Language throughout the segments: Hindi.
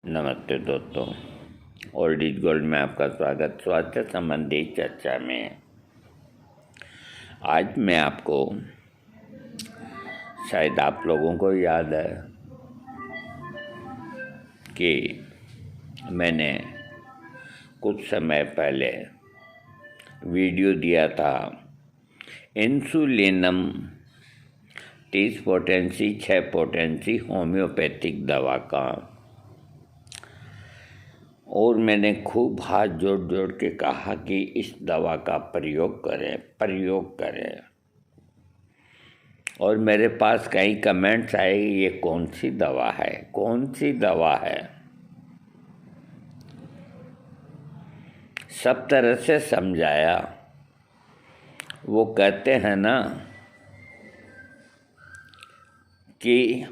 नमस्ते दोस्तों, ओल्ड इज गोल्ड में आपका स्वागत। स्वास्थ्य संबंधी चर्चा में आज मैं आपको, शायद आप लोगों को याद है कि मैंने कुछ समय पहले वीडियो दिया था इंसुलिनम 30 पोटेंसी 6 पोटेंसी होम्योपैथिक दवा का, और मैंने खूब हाथ जोड़ जोड़ के कहा कि इस दवा का प्रयोग करें। और मेरे पास कई कमेंट्स आए, ये कौन सी दवा है। सब तरह से समझाया। वो कहते हैं ना कि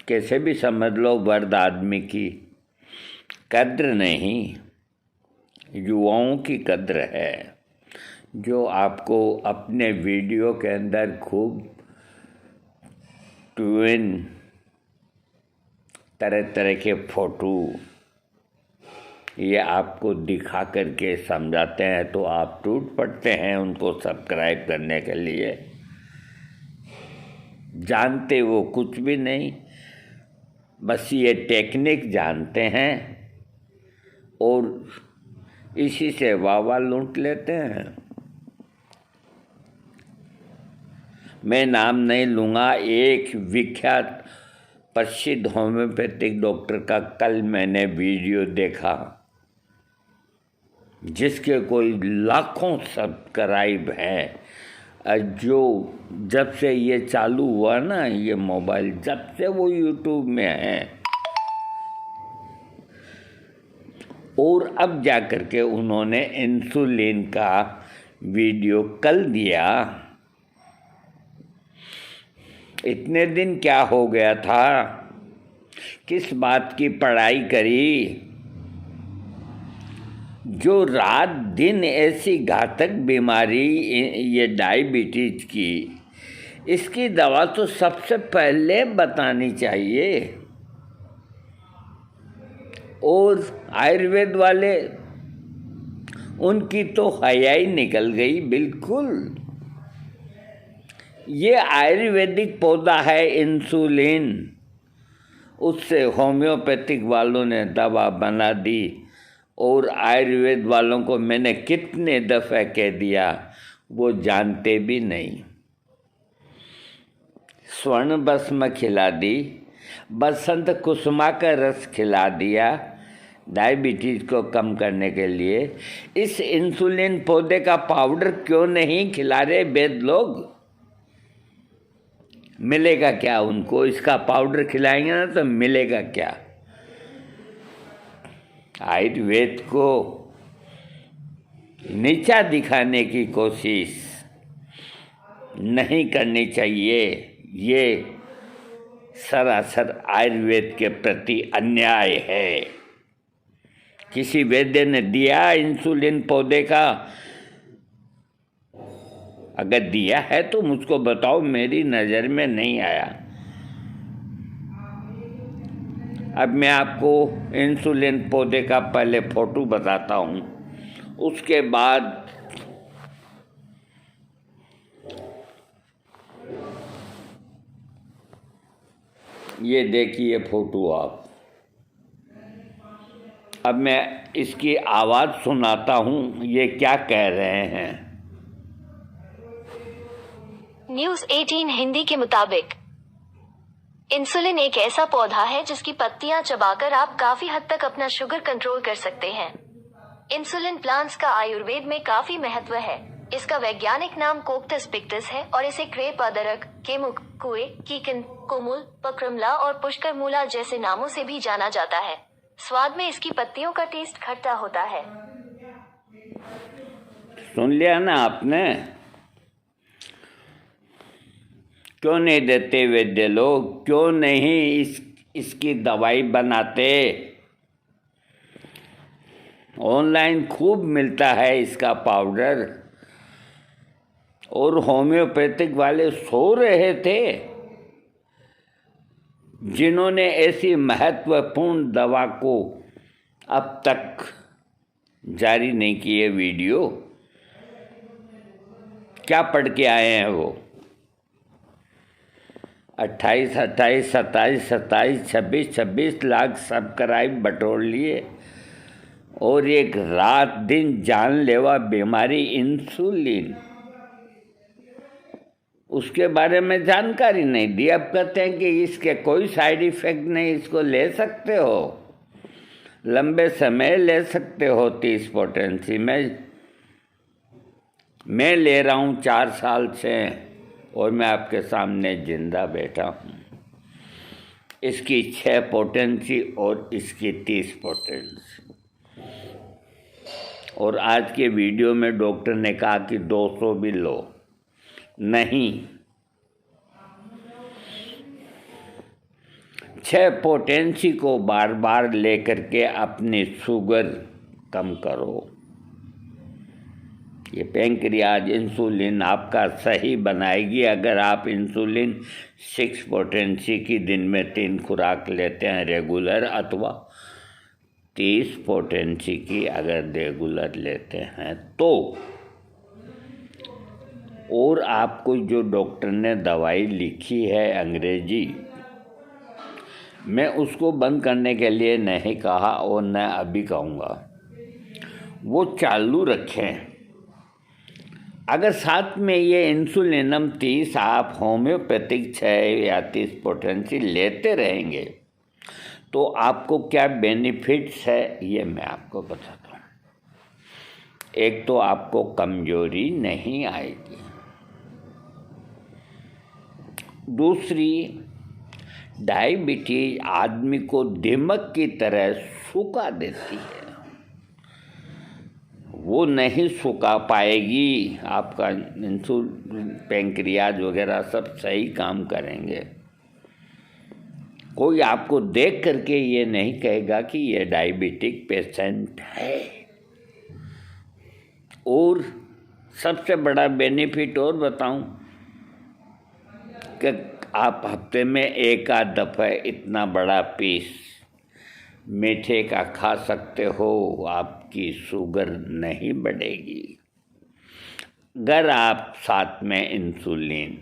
कैसे भी समझ लो, वर्द आदमी की कद्र नहीं, युवाओं की कद्र है, जो आपको अपने वीडियो के अंदर खूब ट्विन तरह तरह के फोटो ये आपको दिखा करके समझाते हैं, तो आप टूट पड़ते हैं उनको सब्सक्राइब करने के लिए। जानते वो कुछ भी नहीं, बस ये टेक्निक जानते हैं और इसी से वाह लूट लेते हैं। मैं नाम नहीं लूँगा। एक विख्यात प्रसिद्ध होम्योपैथिक डॉक्टर का कल मैंने वीडियो देखा, जिसके कोई लाखों सब्सक्राइब हैं। जो जब से ये चालू हुआ ना, ये मोबाइल, जब से वो यूट्यूब में है, और अब जा कर के उन्होंने इंसुलिन का वीडियो कल दिया। इतने दिन क्या हो गया था, किस बात की पढ़ाई करी, जो रात दिन ऐसी घातक बीमारी, ये डायबिटीज की, इसकी दवा तो सबसे पहले बतानी चाहिए। और आयुर्वेद वाले, उनकी तो हया ही निकल गई बिल्कुल। ये आयुर्वेदिक पौधा है इंसुलिन, उससे होम्योपैथिक वालों ने दवा बना दी। और आयुर्वेद वालों को मैंने कितने दफ़े कह दिया, वो जानते भी नहीं। स्वर्ण भस्म खिला दी, बसंत कुसुमा का रस खिला दिया डायबिटीज़ को कम करने के लिए। इस इंसुलिन पौधे का पाउडर क्यों नहीं खिला रहे वैद्य लोग? मिलेगा क्या उनको? इसका पाउडर खिलाएंगे ना तो मिलेगा क्या? आयुर्वेद को नीचा दिखाने की कोशिश नहीं करनी चाहिए। ये सरासर आयुर्वेद के प्रति अन्याय है। किसी वैद्य ने दिया इंसुलिन पौधे का? अगर दिया है तो मुझको बताओ, मेरी नज़र में नहीं आया। अब मैं आपको इंसुलिन पौधे का पहले फोटो बताता हूँ, उसके बाद ये देखिए फोटो आप। अब मैं इसकी आवाज़ सुनाता हूँ, ये क्या कह रहे हैं। न्यूज़ 18 हिंदी के मुताबिक, इंसुलिन एक ऐसा पौधा है जिसकी पत्तियां चबाकर आप काफी हद तक अपना शुगर कंट्रोल कर सकते हैं। इंसुलिन प्लांट्स का आयुर्वेद में काफी महत्व है। इसका वैज्ञानिक नाम कोक्टस पिक्टस है और इसे क्रेप अदरक, केमुक, कुए, कीकन, कोमुल, पक्रमला और पुष्कर मूला जैसे नामों से भी जाना जाता है। स्वाद में इसकी पत्तियों का टेस्ट खट्टा होता है। सुन लिया ना आपने? क्यों नहीं देते वैद्य लोग? क्यों नहीं इसकी दवाई बनाते? ऑनलाइन खूब मिलता है इसका पाउडर, और होम्योपैथिक वाले सो रहे थे जिन्होंने ऐसी महत्वपूर्ण दवा को अब तक जारी नहीं की है वीडियो, क्या पढ़ के आए हैं वो? 28, 27, 26 लाख सब्सक्राइब बटोर लिए और एक रात दिन जानलेवा बीमारी इंसुलिन, उसके बारे में जानकारी नहीं दी। अब कहते हैं कि इसके कोई साइड इफ़ेक्ट नहीं, इसको ले सकते हो, लंबे समय ले सकते हो। 30 पोटेंसी में मैं ले रहा हूँ 4 साल से और मैं आपके सामने जिंदा बैठा हूँ। इसकी 6 पोटेंसी और इसकी 30 पोटेंसी। और आज के वीडियो में डॉक्टर ने कहा कि 200 भी लो, नहीं, 6 पोटेंसी को बार बार लेकर के अपनी शुगर कम करो। ये पैंक्रियाज इंसुलिन आपका सही बनाएगी अगर आप इंसुलिन 6 पोटेंसी की दिन में 3 खुराक लेते हैं रेगुलर, अथवा 30 पोटेंसी की अगर रेगुलर लेते हैं तो। और आपको जो डॉक्टर ने दवाई लिखी है अंग्रेजी, मैं उसको बंद करने के लिए नहीं कहा और न अभी कहूँगा, वो चालू रखें। अगर साथ में ये इंसुलिनम 30 आप होम्योपैथिक 6 या 30 पोटेंसी लेते रहेंगे तो आपको क्या बेनिफिट्स है ये मैं आपको बताता हूँ। एक तो आपको कमजोरी नहीं आएगी, दूसरी डायबिटीज आदमी को दिमक की तरह सुखा देती है, वो नहीं सुखा पाएगी। आपका इंसुलिन पैंक्रियाज वगैरह सब सही काम करेंगे। कोई आपको देख करके ये नहीं कहेगा कि ये डायबिटिक पेशेंट है। और सबसे बड़ा बेनिफिट और बताऊं कि आप हफ्ते में एक आध दफ़ा इतना बड़ा पीस मीठे का खा सकते हो, आपकी शुगर नहीं बढ़ेगी। अगर आप साथ में इंसुलिन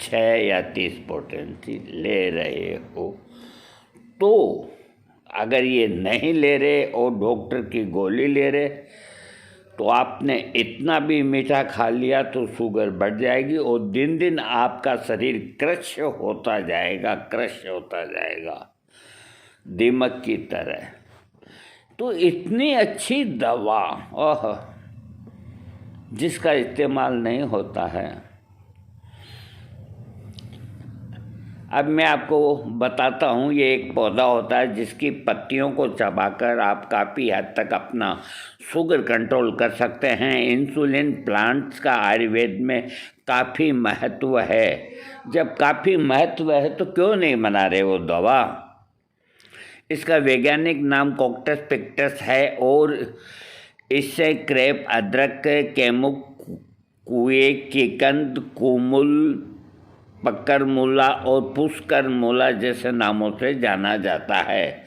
6 या 30 पोटेंसी ले रहे हो तो, अगर ये नहीं ले रहे और डॉक्टर की गोली ले रहे तो आपने इतना भी मीठा खा लिया तो शुगर बढ़ जाएगी और दिन दिन आपका शरीर क्रश होता जाएगा दिमक की तरह। तो इतनी अच्छी दवा जिसका इस्तेमाल नहीं होता है। अब मैं आपको बताता हूँ, ये एक पौधा होता है जिसकी पत्तियों को चबाकर आप काफ़ी हद तक अपना शुगर कंट्रोल कर सकते हैं। इंसुलिन प्लांट्स का आयुर्वेद में काफ़ी महत्व है। जब काफ़ी महत्व है तो क्यों नहीं बना रहे वो दवा? इसका वैज्ञानिक नाम कॉक्टस पिक्टस है और इससे क्रेप, अदरक, केमुक, कुए, किकंद, कुमुल, पक्कर मूला और पुष्कर मूला जैसे नामों से जाना जाता है।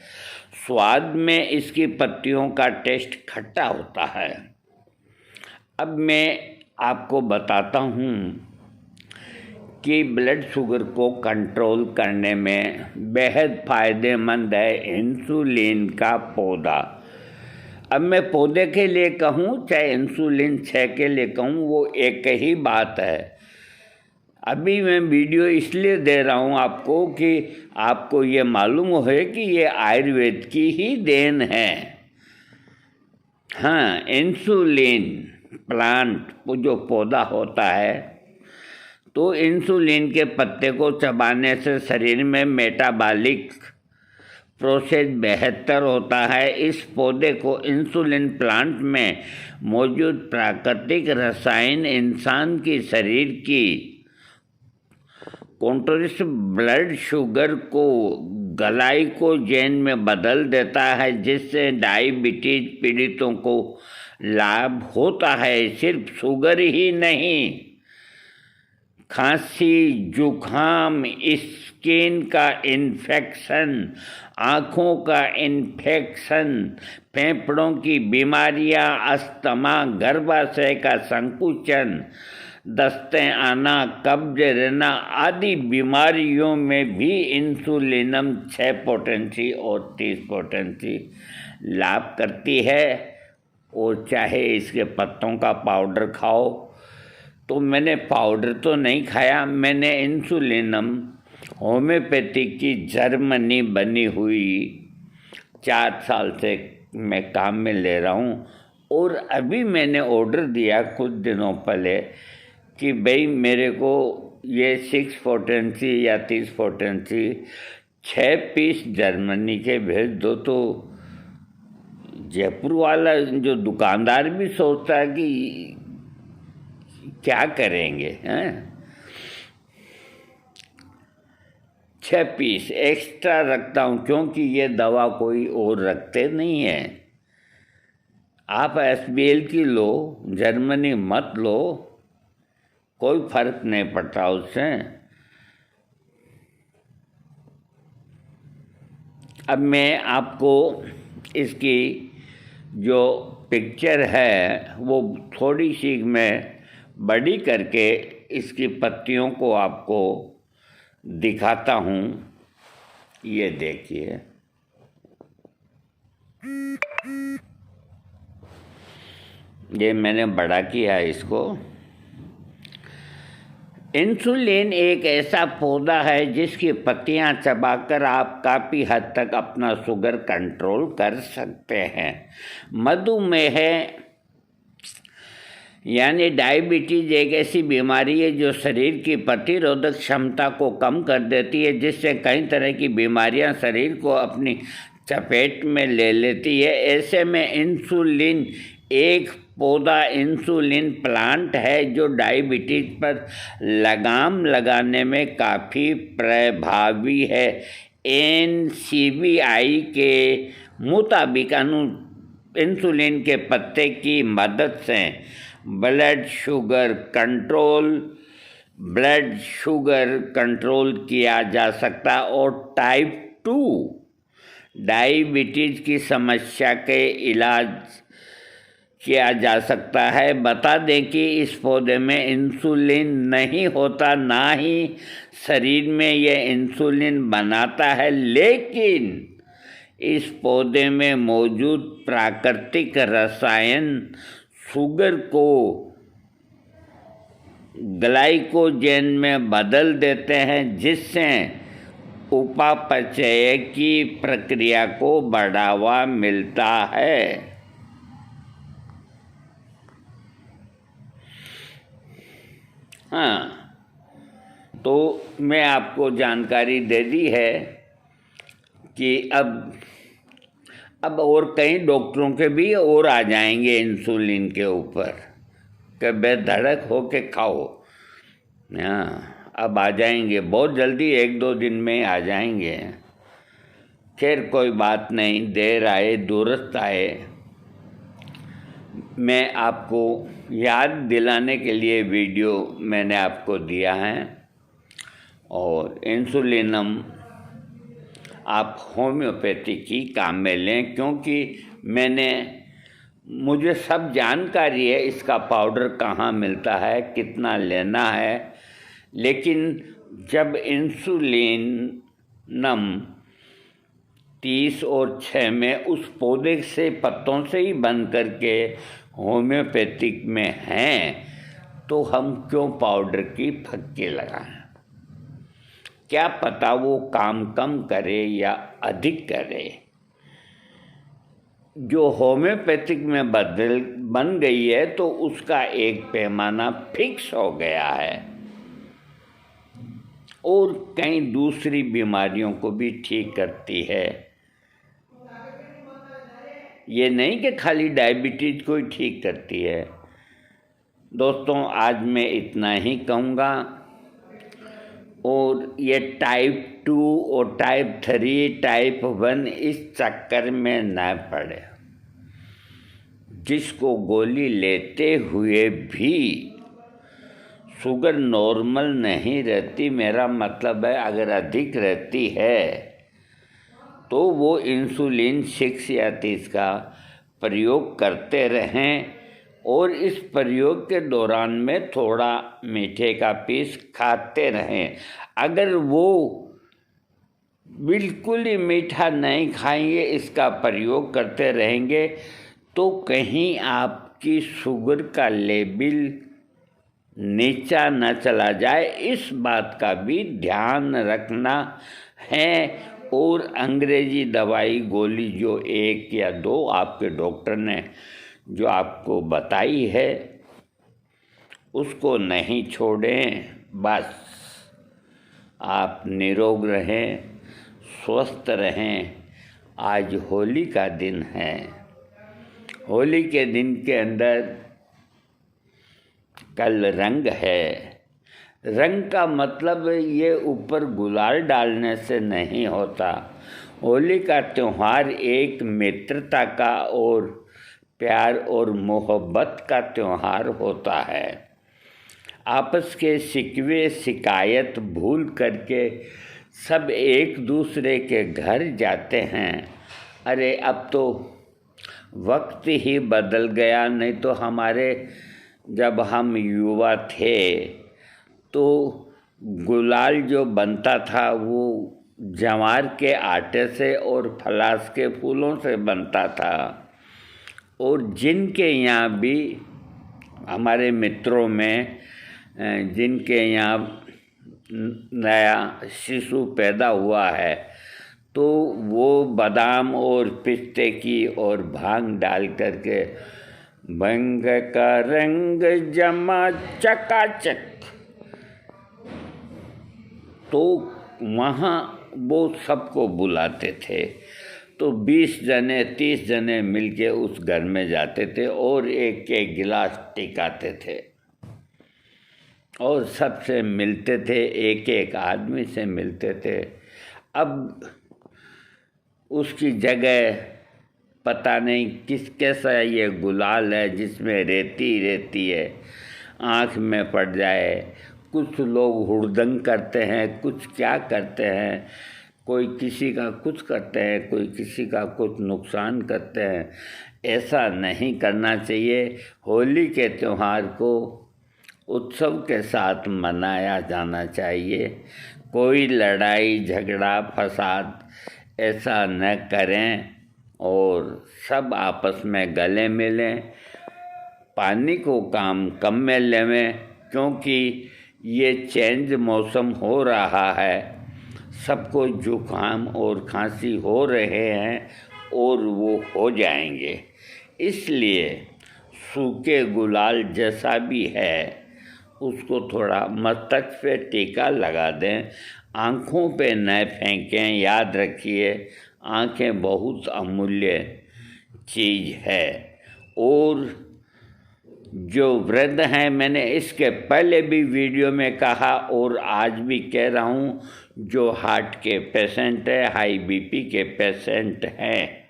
स्वाद में इसकी पत्तियों का टेस्ट खट्टा होता है। अब मैं आपको बताता हूँ कि ब्लड शुगर को कंट्रोल करने में बेहद फ़ायदेमंद है इंसुलिन का पौधा। अब मैं पौधे के लिए कहूँ चाहे इंसुलिन 6 के लिए कहूँ, वो एक ही बात है। अभी मैं वीडियो इसलिए दे रहा हूँ आपको कि आपको ये मालूम हो कि ये आयुर्वेद की ही देन है। हाँ, इंसुलिन प्लांट वो जो पौधा होता है, तो इंसुलिन के पत्ते को चबाने से शरीर में मेटाबॉलिक प्रोसेस बेहतर होता है। इस पौधे को इंसुलिन प्लांट में मौजूद प्राकृतिक रसायन इंसान की शरीर की कंट्रोल्स ब्लड शुगर को ग्लाइकोजेन में बदल देता है, जिससे डायबिटीज पीड़ितों को लाभ होता है। सिर्फ शुगर ही नहीं, खांसी, जुखाम, स्किन का इन्फेक्शन, आँखों का इन्फेक्शन, फेफड़ों की बीमारियां, अस्थमा, गर्भाशय का संकुचन, दस्तें आना, कब्ज रहना आदि बीमारियों में भी इंसुलिनम 6 पोटेंसी और 30 पोटेंसी लाभ करती है। और चाहे इसके पत्तों का पाउडर खाओ, तो मैंने पाउडर तो नहीं खाया, मैंने इंसुलिनम होम्योपैथिक की जर्मनी बनी हुई 4 साल से मैं काम में ले रहा हूँ। और अभी मैंने ऑर्डर दिया कुछ दिनों पहले कि भाई मेरे को ये 6 पोटेंसी या 30 पोटेंसी 6 पीस जर्मनी के भेज दो। तो जयपुर वाला जो दुकानदार भी सोचता है कि क्या करेंगे, हैं? 6 पीस एक्स्ट्रा रखता हूँ क्योंकि ये दवा कोई और रखते नहीं है। आप SBL की लो, जर्मनी मत लो, कोई फर्क नहीं पड़ता उससे। अब मैं आपको इसकी जो पिक्चर है वो थोड़ी सी मैं बड़ी करके इसकी पत्तियों को आपको दिखाता हूँ। ये देखिए, ये मैंने बड़ा किया इसको। इंसुलिन एक ऐसा पौधा है जिसकी पत्तियां चबाकर आप काफ़ी हद तक अपना शुगर कंट्रोल कर सकते हैं। मधुमेह यानी डायबिटीज एक ऐसी बीमारी है जो शरीर की प्रतिरोधक क्षमता को कम कर देती है, जिससे कई तरह की बीमारियां शरीर को अपनी चपेट में ले लेती है। ऐसे में इंसुलिन एक पौधा इंसुलिन प्लांट है जो डायबिटीज पर लगाम लगाने में काफ़ी प्रभावी है। NCBI के मुताबिक इंसुलिन के पत्ते की मदद से ब्लड शुगर कंट्रोल किया जा सकता है और टाइप 2 डायबिटीज की समस्या के इलाज किया जा सकता है। बता दें कि इस पौधे में इंसुलिन नहीं होता, ना ही शरीर में यह इंसुलिन बनाता है, लेकिन इस पौधे में मौजूद प्राकृतिक रसायन शुगर को ग्लाइकोजन में बदल देते हैं, जिससे उपापचय की प्रक्रिया को बढ़ावा मिलता है। हाँ, तो मैं आपको जानकारी दे दी है कि अब और कई डॉक्टरों के भी और आ जाएंगे इंसुलिन के ऊपर कि बेधड़क हो के खाओ। हाँ, अब आ जाएंगे बहुत जल्दी, 1-2 दिन में आ जाएंगे। खैर कोई बात नहीं, देर आए दुरुस्त आए। मैं आपको याद दिलाने के लिए वीडियो मैंने आपको दिया है। और इंसुलिनम आप होम्योपैथिक ही काम में लें, क्योंकि मुझे सब जानकारी है इसका पाउडर कहाँ मिलता है, कितना लेना है। लेकिन जब इंसुलिनम 30 और 6 में उस पौधे से पत्तों से ही बन करके होम्योपैथिक में हैं, तो हम क्यों पाउडर की फक्की लगाएं? क्या पता वो काम कम करे या अधिक करे। जो होम्योपैथिक में बन गई है तो उसका एक पैमाना फिक्स हो गया है और कई दूसरी बीमारियों को भी ठीक करती है। ये नहीं कि खाली डायबिटीज को ही ठीक करती है। दोस्तों, आज मैं इतना ही कहूँगा। और ये टाइप 2 और टाइप 3, टाइप 1 इस चक्कर में न पड़े। जिसको गोली लेते हुए भी शुगर नॉर्मल नहीं रहती, मेरा मतलब है अगर अधिक रहती है तो वो इंसुलिन 6 या 30 का प्रयोग करते रहें और इस प्रयोग के दौरान में थोड़ा मीठे का पीस खाते रहें। अगर वो बिल्कुल ही मीठा नहीं खाएंगे, इसका प्रयोग करते रहेंगे, तो कहीं आपकी शुगर का लेवल नीचा न चला जाए, इस बात का भी ध्यान रखना है। और अंग्रेजी दवाई गोली जो 1 या 2 आपके डॉक्टर ने जो आपको बताई है उसको नहीं छोड़ें। बस आप निरोग रहें, स्वस्थ रहें। आज होली का दिन है। होली के दिन के अंदर कल रंग है। रंग का मतलब ये ऊपर गुलाल डालने से नहीं होता। होली का त्यौहार एक मित्रता का और प्यार और मोहब्बत का त्यौहार होता है। आपस के शिकवे शिकायत भूल करके सब एक दूसरे के घर जाते हैं। अरे अब तो वक्त ही बदल गया, नहीं तो हमारे जब हम युवा थे तो गुलाल जो बनता था वो जवार के आटे से और फलास के फूलों से बनता था। और जिनके यहाँ भी हमारे मित्रों में जिनके यहाँ नया शिशु पैदा हुआ है तो वो बादाम और पिस्ते की और भांग डाल करके भंग का रंग जमा चकाचक, तो वहाँ वो सबको बुलाते थे। तो 20 जने 30 जने मिलके उस घर में जाते थे और एक एक गिलास टिकाते थे और सबसे मिलते थे, एक एक आदमी से मिलते थे। अब उसकी जगह पता नहीं किस कैसा ये गुलाल है जिसमें रेती रहती है, आँख में पड़ जाए। कुछ लोग हुड़दंग करते हैं, कुछ क्या करते हैं, कोई किसी का कुछ करते हैं, कोई किसी का कुछ नुकसान करते हैं। ऐसा नहीं करना चाहिए। होली के त्यौहार को उत्सव के साथ मनाया जाना चाहिए। कोई लड़ाई झगड़ा फसाद ऐसा न करें और सब आपस में गले मिलें। पानी को कम में लें, क्योंकि ये चेंज मौसम हो रहा है, सबको जुकाम और खांसी हो रहे हैं और वो हो जाएंगे। इसलिए सूखे गुलाल जैसा भी है उसको थोड़ा मस्तक पे टीका लगा दें, आँखों पे न फेंकें। याद रखिए आँखें बहुत अमूल्य चीज़ है। और जो वृद्ध हैं, मैंने इसके पहले भी वीडियो में कहा और आज भी कह रहा हूँ, जो हार्ट के पेशेंट है, हाई बीपी के पेशेंट हैं,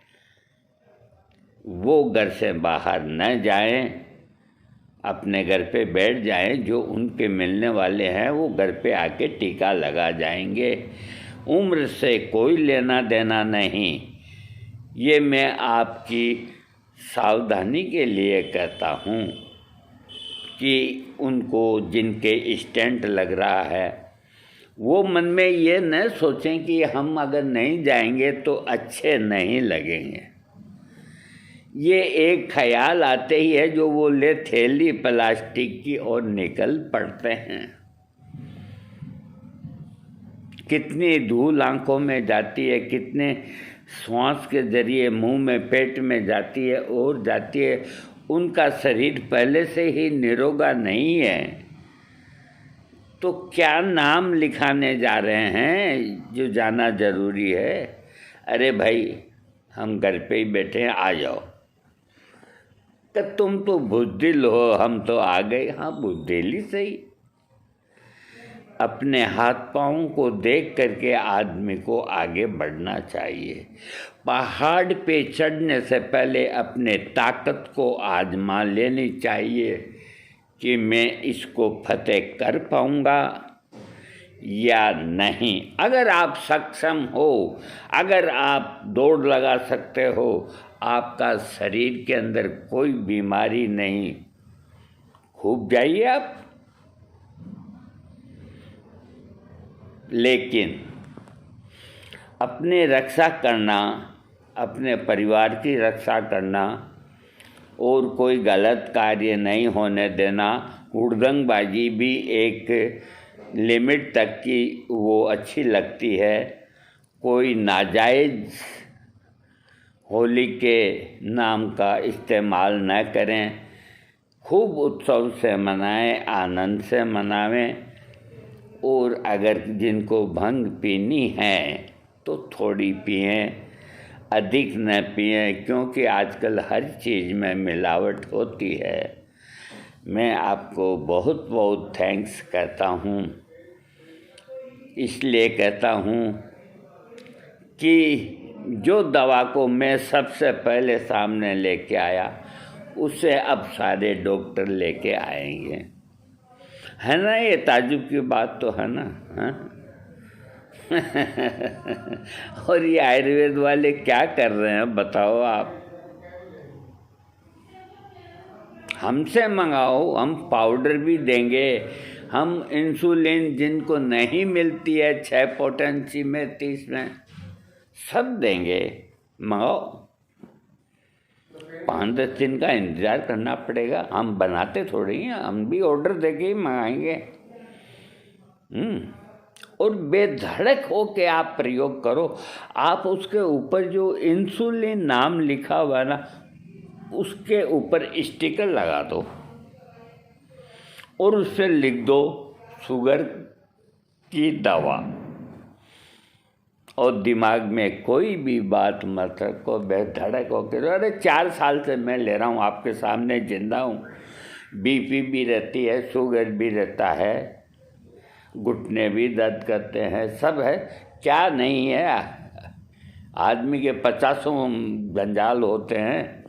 वो घर से बाहर न जाएं, अपने घर पे बैठ जाएं। जो उनके मिलने वाले हैं वो घर पे आके टीका लगा जाएंगे। उम्र से कोई लेना देना नहीं। ये मैं आपकी सावधानी के लिए कहता हूँ कि उनको जिनके स्टेंट लग रहा है वो मन में ये न सोचें कि हम अगर नहीं जाएंगे तो अच्छे नहीं लगेंगे। ये एक ख्याल आते ही है जो वो ले थैली प्लास्टिक की और निकल पड़ते हैं। कितनी धूल आंखों में जाती है, कितने श्वास के जरिए मुंह में पेट में जाती है और जाती है। उनका शरीर पहले से ही निरोगा नहीं है, तो क्या नाम लिखाने जा रहे हैं जो जाना जरूरी है। अरे भाई हम घर पे ही बैठे हैं, आ जाओ। तो तुम तो बुद्धिल हो, हम तो आ गए। हाँ बुद्धिल ही सही। अपने हाथ पाँव को देख करके आदमी को आगे बढ़ना चाहिए। पहाड़ पे चढ़ने से पहले अपने ताकत को आजमा लेनी चाहिए कि मैं इसको फतेह कर पाऊँगा या नहीं। अगर आप सक्षम हो, अगर आप दौड़ लगा सकते हो, आपका शरीर के अंदर कोई बीमारी नहीं, खूब जाइए आप। लेकिन अपने रक्षा करना, अपने परिवार की रक्षा करना और कोई गलत कार्य नहीं होने देना, हुड़दंगबाजी भी एक लिमिट तक की वो अच्छी लगती है। कोई नाजायज़ होली के नाम का इस्तेमाल न करें, खूब उत्सव से मनाएं, आनंद से मनावें। और अगर जिनको भंग पीनी है तो थोड़ी पिएं, अधिक न पिएं, क्योंकि आजकल हर चीज़ में मिलावट होती है। मैं आपको बहुत बहुत थैंक्स कहता हूँ। इसलिए कहता हूँ कि जो दवा को मैं सबसे पहले सामने लेके आया, उसे अब सारे डॉक्टर लेके आएंगे। है ना, ये ताजुब की बात तो है ना। हाँ? और ये आयुर्वेद वाले क्या कर रहे हैं बताओ आप। हमसे मंगाओ, हम पाउडर भी देंगे, हम इंसुलिन जिनको नहीं मिलती है 6 पोटेंसी में 30 में, सब देंगे। मंगाओ, 5-10 दिन का इंतज़ार करना पड़ेगा। हम बनाते थोड़ी हैं, हम भी ऑर्डर देके ही मंगाएंगे। और बेधड़क हो के आप प्रयोग करो। आप उसके ऊपर जो इंसुलिन नाम लिखा हुआ ना, उसके ऊपर स्टिकर लगा दो और उससे लिख दो शुगर की दवा। और दिमाग में कोई भी बात मत रखो, बेधड़क होकर। अरे 4 साल से मैं ले रहा हूँ, आपके सामने जिंदा हूँ। बीपी भी रहती है, शुगर भी रहता है, घुटने भी दर्द करते हैं, सब है। क्या नहीं है, आदमी के 50 जंजाल होते हैं,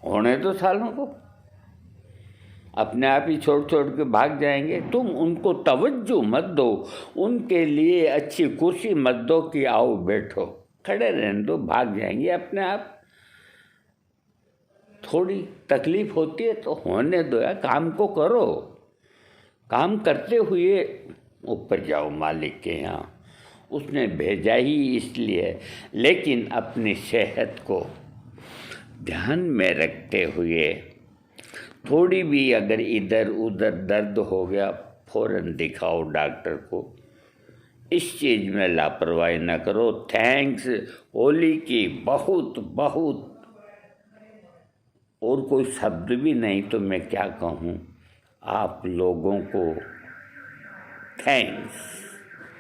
होने तो सालों को अपने आप ही छोड़ छोड़ के भाग जाएंगे। तुम उनको तवज्जो मत दो, उनके लिए अच्छी कुर्सी मत दो कि आओ बैठो, खड़े रहने दो, भाग जाएंगे अपने आप। थोड़ी तकलीफ होती है तो होने दो यार, काम को करो। काम करते हुए ऊपर जाओ मालिक के यहाँ, उसने भेजा ही इसलिए। लेकिन अपनी सेहत को ध्यान में रखते हुए, थोड़ी भी अगर इधर उधर दर्द हो गया, फ़ौरन दिखाओ डॉक्टर को। इस चीज़ में लापरवाही न करो। थैंक्स होली की बहुत बहुत, और कोई शब्द भी नहीं तो मैं क्या कहूँ आप लोगों को। थैंक्स।